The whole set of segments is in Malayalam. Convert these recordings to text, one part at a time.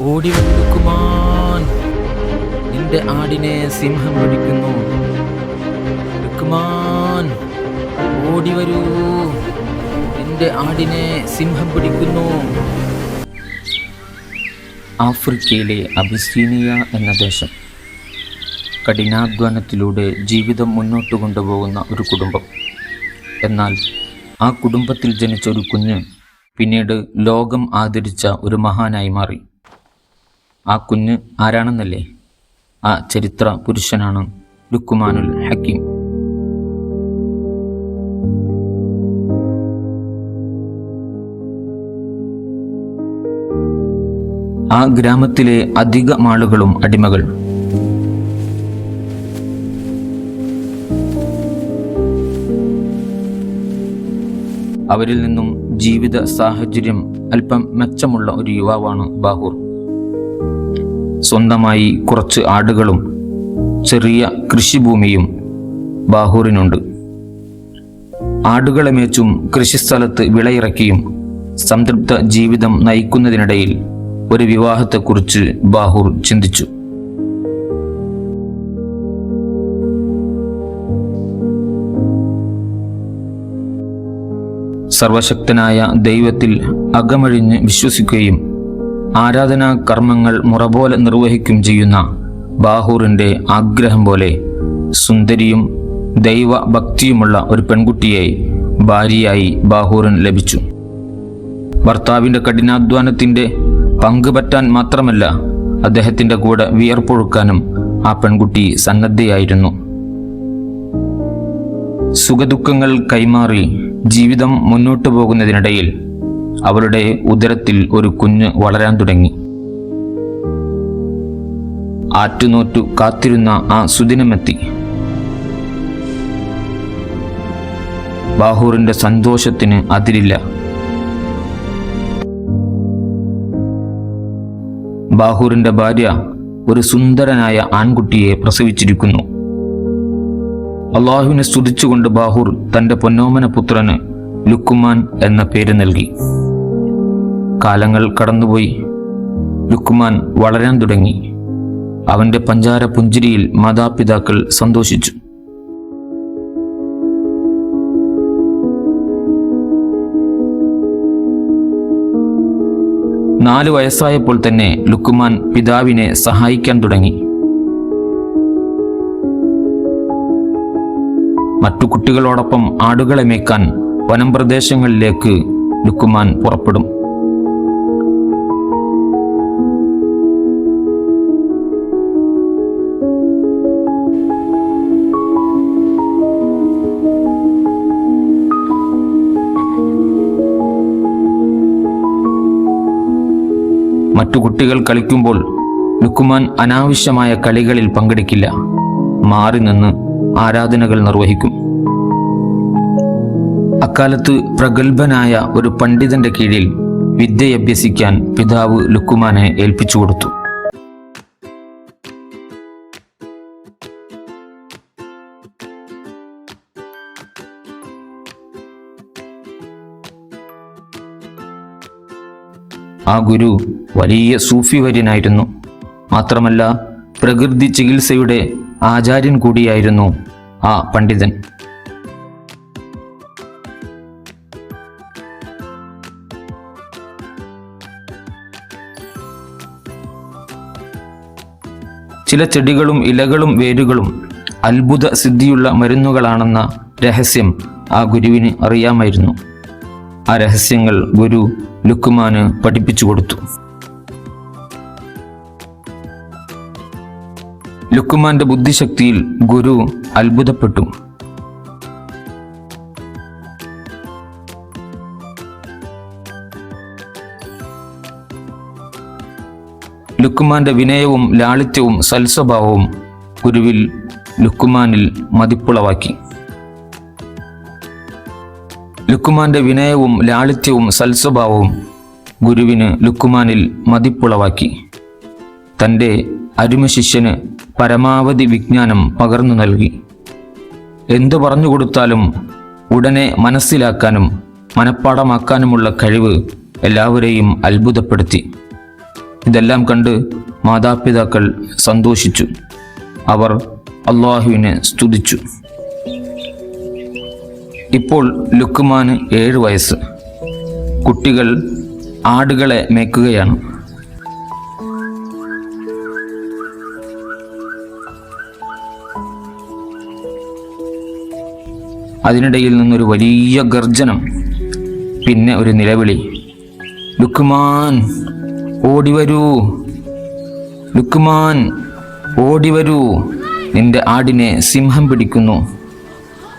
ഓടി വരൂ ലുക്മാൻ, നിന്റെ ആടിനെ സിംഹം പിടിക്കുന്നു. ലുക്മാൻ, ഓടി വരൂ, നിന്റെ ആടിനെ സിംഹം പിടിക്കുന്നു. ആഫ്രിക്കയിലെ അബിസീനിയ എന്ന ദേശം. കഠിനാധ്വാനത്തിലൂടെ ജീവിതം മുന്നോട്ട് കൊണ്ടുപോകുന്ന ഒരു കുടുംബം. എന്നാൽ ആ കുടുംബത്തിൽ ജനിച്ച ഒരു കുഞ്ഞ് പിന്നീട് ലോകം ആദരിച്ച ഒരു മഹാനായി മാറി. ആ കുഞ്ഞ് ആരാണെന്നല്ലേ? ആ ചരിത്ര പുരുഷനാണ് ലുക്മാനുൽ ഹക്കീം. ആ ഗ്രാമത്തിലെ അധികം ആളുകളും അടിമകൾ. അവരിൽ നിന്നും ജീവിത സാഹചര്യം അല്പം മെച്ചമുള്ള ഒരു യുവാവാണ് ബാഹൂർ. സ്വന്തമായി കുറച്ച് ആടുകളും ചെറിയ കൃഷിഭൂമിയും ബാഹൂറിനുണ്ട്. ആടുകളെ മേച്ചും കൃഷിസ്ഥലത്ത് വിളയിറക്കിയും സംതൃപ്ത ജീവിതം നയിക്കുന്നതിനിടയിൽ ഒരു വിവാഹത്തെക്കുറിച്ച് ബാഹൂർ ചിന്തിച്ചു. സർവശക്തനായ ദൈവത്തിൽ അകമഴിഞ്ഞ് വിശ്വസിക്കുകയും ആരാധനാ കർമ്മങ്ങൾ മുറപോലെ നിർവഹിക്കുകയും ചെയ്യുന്ന ബാഹൂറിൻ്റെ ആഗ്രഹം പോലെ സുന്ദരിയും ദൈവഭക്തിയുമുള്ള ഒരു പെൺകുട്ടിയെ ഭാര്യയായി ബാഹൂറിന് ലഭിച്ചു. ഭർത്താവിൻ്റെ കഠിനാധ്വാനത്തിൻ്റെ പങ്കുപറ്റാൻ മാത്രമല്ല, അദ്ദേഹത്തിൻ്റെ കൂടെ വിയർപ്പൊഴുക്കാനും ആ പെൺകുട്ടി സന്നദ്ധയായിരുന്നു. സുഖദുഃഖങ്ങൾ കൈമാറി ജീവിതം മുന്നോട്ടു പോകുന്നതിനിടയിൽ അവളുടെ ഉദരത്തിൽ ഒരു കുഞ്ഞ് വളരാൻ തുടങ്ങി. ആറ്റുനോറ്റു കാത്തിരുന്ന ആ സുദിനമെത്തി. ബാഹൂറിന്റെ സന്തോഷത്തിന് അതിരില്ല. ബാഹൂറിന്റെ ഭാര്യ ഒരു സുന്ദരനായ ആൺകുട്ടിയെ പ്രസവിച്ചിരിക്കുന്നു. അള്ളാഹുവിനെ സ്തുതിച്ചുകൊണ്ട് ബാഹൂർ തന്റെ പൊന്നോമന പുത്രന് ലുക്മാൻ എന്ന പേര് നൽകി. കാലങ്ങൾ കടന്നുപോയി. ലുക്മാൻ വളരാൻ തുടങ്ങി. അവന്റെ പഞ്ചാര പുഞ്ചിരിയിൽ മാതാപിതാക്കൾ സന്തോഷിച്ചു. നാല് വയസ്സായപ്പോൾ തന്നെ ലുക്മാൻ പിതാവിനെ സഹായിക്കാൻ തുടങ്ങി. മറ്റു കുട്ടികളോടൊപ്പം ആടുകളെ മേയ്ക്കാൻ വനം പ്രദേശങ്ങളിലേക്ക് ലുക്മാൻ പുറപ്പെടും. മറ്റു കുട്ടികൾ കളിക്കുമ്പോൾ ലുക്മാൻ അനാവശ്യമായ കളികളിൽ പങ്കെടുക്കില്ല. മാറി നിന്ന് ആരാധനകൾ നിർവഹിക്കും. അക്കാലത്ത് പ്രഗത്ഭനായ ഒരു പണ്ഡിതന്റെ കീഴിൽ വിദ്യയഭ്യസിക്കാൻ പിതാവ് ലുക്മാനെ ഏൽപ്പിച്ചു കൊടുത്തു. ആ ഗുരു വലിയ സൂഫി വര്യനായിരുന്നു. മാത്രമല്ല പ്രകൃതി ചികിത്സയുടെ ആചാര്യൻ കൂടിയായിരുന്നു ആ പണ്ഡിതൻ. ചില ചെടികളും ഇലകളും വേരുകളും അത്ഭുത സിദ്ധിയുള്ള മരുന്നുകളാണെന്ന രഹസ്യം ആ ഗുരുവിന് അറിയാമായിരുന്നു. ആ രഹസ്യങ്ങൾ ഗുരു ലുക്മാന് പഠിപ്പിച്ചു കൊടുത്തു. ലുക്മാന്റെ ബുദ്ധിശക്തിയിൽ ഗുരു അത്ഭുതപ്പെട്ടു. ലുക്മാന്റെ വിനയവും ലാളിത്യവും സൽസ്വഭാവവും ഗുരുവിൽ ലുക്മാനിൽ മതിപ്പുളവാക്കി. ലുക്മാന്റെ വിനയവും ലാളിത്യവും സൽസ്വഭാവവും ഗുരുവിന് ലുക്മാനിൽ മതിപ്പുളവാക്കി. തൻ്റെ അരുമ ശിഷ്യന് പരമാവധി വിജ്ഞാനം പകർന്നു നൽകി. എന്തു പറഞ്ഞു കൊടുത്താലും ഉടനെ മനസ്സിലാക്കാനും മനഃപ്പാടമാക്കാനുമുള്ള കഴിവ് എല്ലാവരെയും അത്ഭുതപ്പെടുത്തി. ഇതെല്ലാം കണ്ട് മാതാപിതാക്കൾ സന്തോഷിച്ചു. അവർ അള്ളാഹുവിനെ സ്തുതിച്ചു. ഇപ്പോൾ ലുക്മാന് 7 വയസ്സ്. കുട്ടികൾ ആടുകളെ മേയ്ക്കുകയാണ്. അതിനിടയിൽ നിന്നൊരു വലിയ ഗർജനം, പിന്നെ ഒരു നിലവിളി, ലുക്മാൻ ഓടിവരൂ, ലുക്മാൻ ഓടിവരൂ, നിന്റെ ആടിനെ സിംഹം പിടിക്കുന്നു.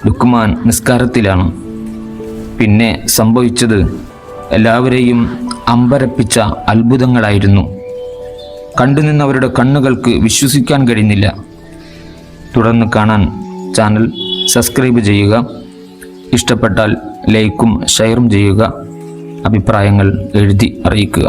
ലുക്മാൻ നിസ്കാരത്തിലാണ്. പിന്നെ സംഭവിച്ചത് എല്ലാവരെയും അമ്പരപ്പിച്ച അത്ഭുതങ്ങളായിരുന്നു. കണ്ടുനിന്നവരുടെ കണ്ണുകൾക്ക് വിശ്വസിക്കാൻ കഴിഞ്ഞില്ല. തുടർന്ന് കാണാൻ ചാനൽ സബ്സ്ക്രൈബ് ചെയ്യുക. ഇഷ്ടപ്പെട്ടാൽ ലൈക്കും ഷെയറും ചെയ്യുക. അഭിപ്രായങ്ങൾ എഴുതി അറിയിക്കുക.